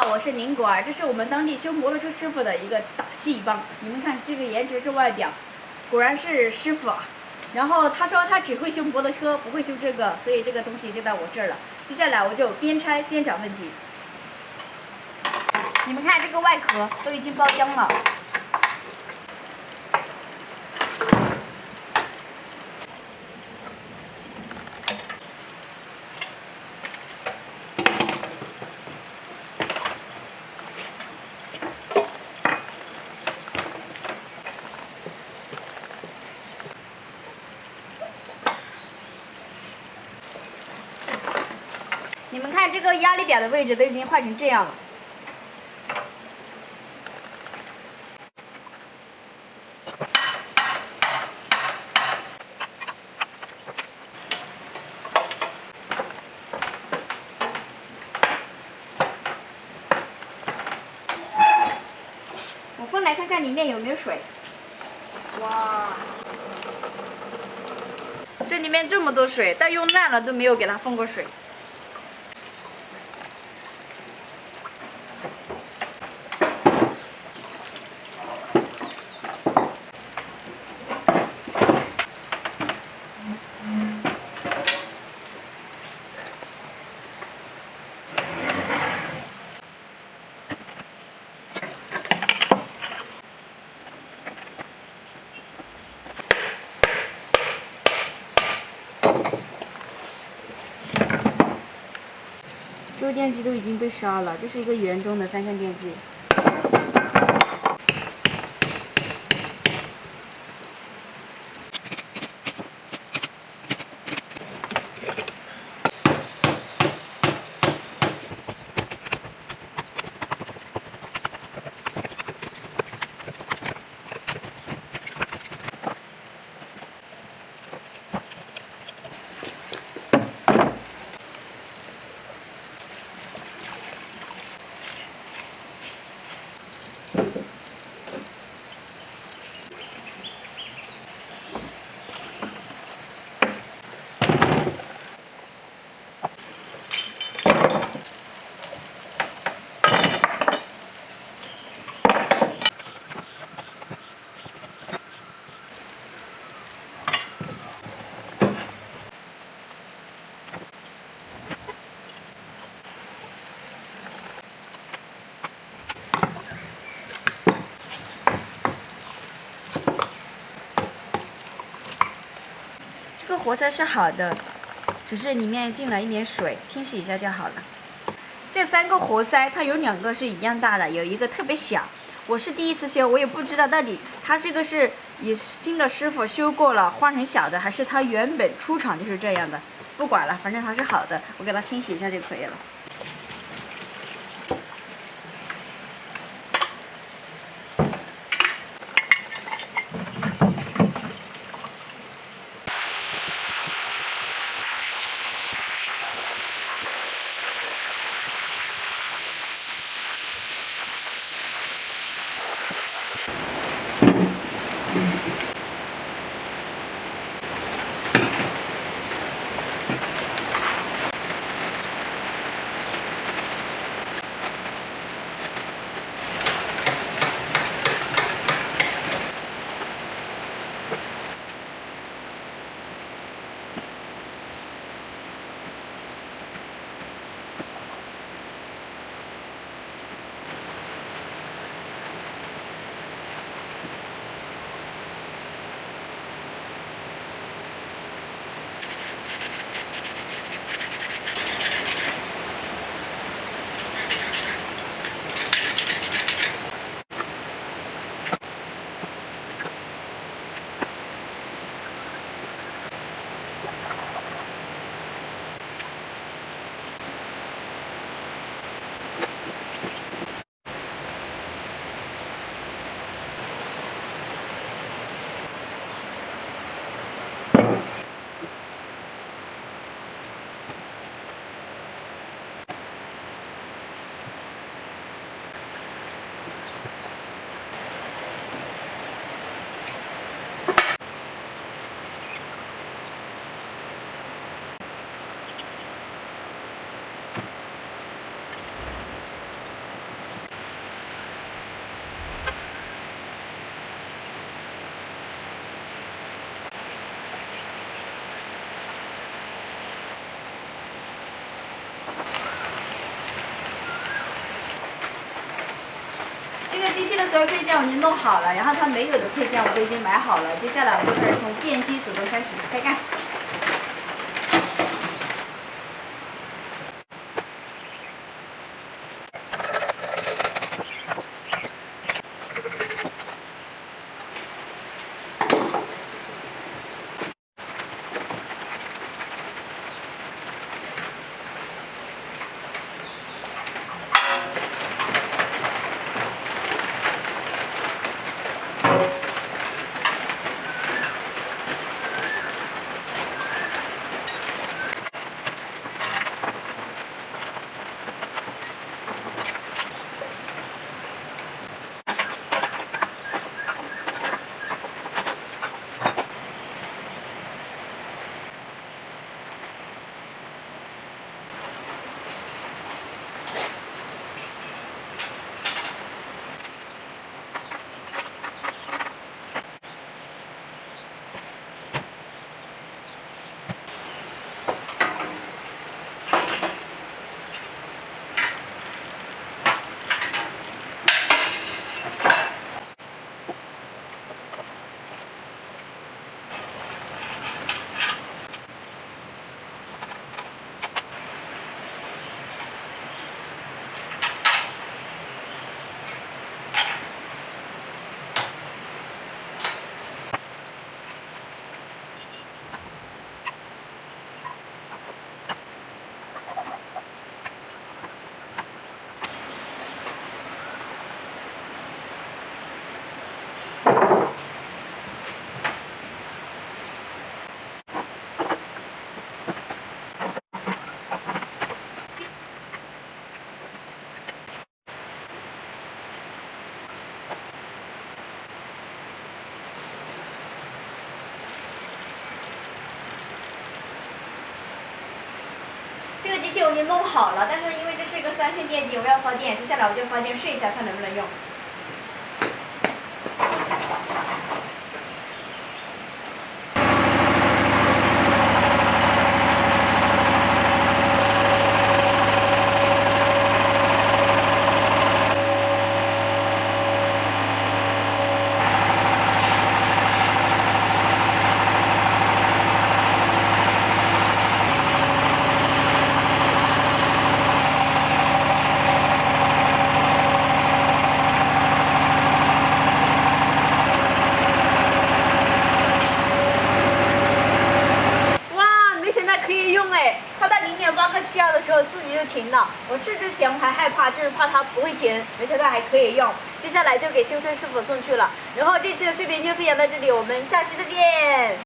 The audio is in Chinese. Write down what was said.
好，我是宁果儿，这是我们当地修摩托车师傅的一个打气帮。你们看这个颜值，这外表，果然是师傅啊。然后他说他只会修摩托车，不会修这个，所以这个东西就在我这儿了。接下来我就边拆边找问题。你们看这个外壳都已经包浆了。 你们看这个压力表的位置都已经坏成这样了。我分来看看里面有没有水。哇，这里面这么多水，但用烂了都没有给它封过水。 这个电机都已经被烧了，这是一个原装的3相电机。这个活塞是好的，只是里面进了一点水，清洗一下就好了。这3个活塞，它有2个是一样大的，有一个特别小。我是第一次修，我也不知道到底它这个是以新的师傅修过了换成小的，还是它原本出厂就是这样的。不管了，反正它是好的，我给它清洗一下就可以了。机器的所有配件我已经弄好了，然后它没有的配件我都已经买好了。接下来我就开始从电机组动开始开干。这个机器我已经弄好了，但是因为这是一个3线电机，我要放电。接下来我就放电试一下，看能不能用。它在0.8个气压的时候自己就停了。我试之前我还害怕，就是怕它不会停，没想到还可以用。接下来就给修车师傅送去了。然后这期的视频就分享到这里，我们下期再见。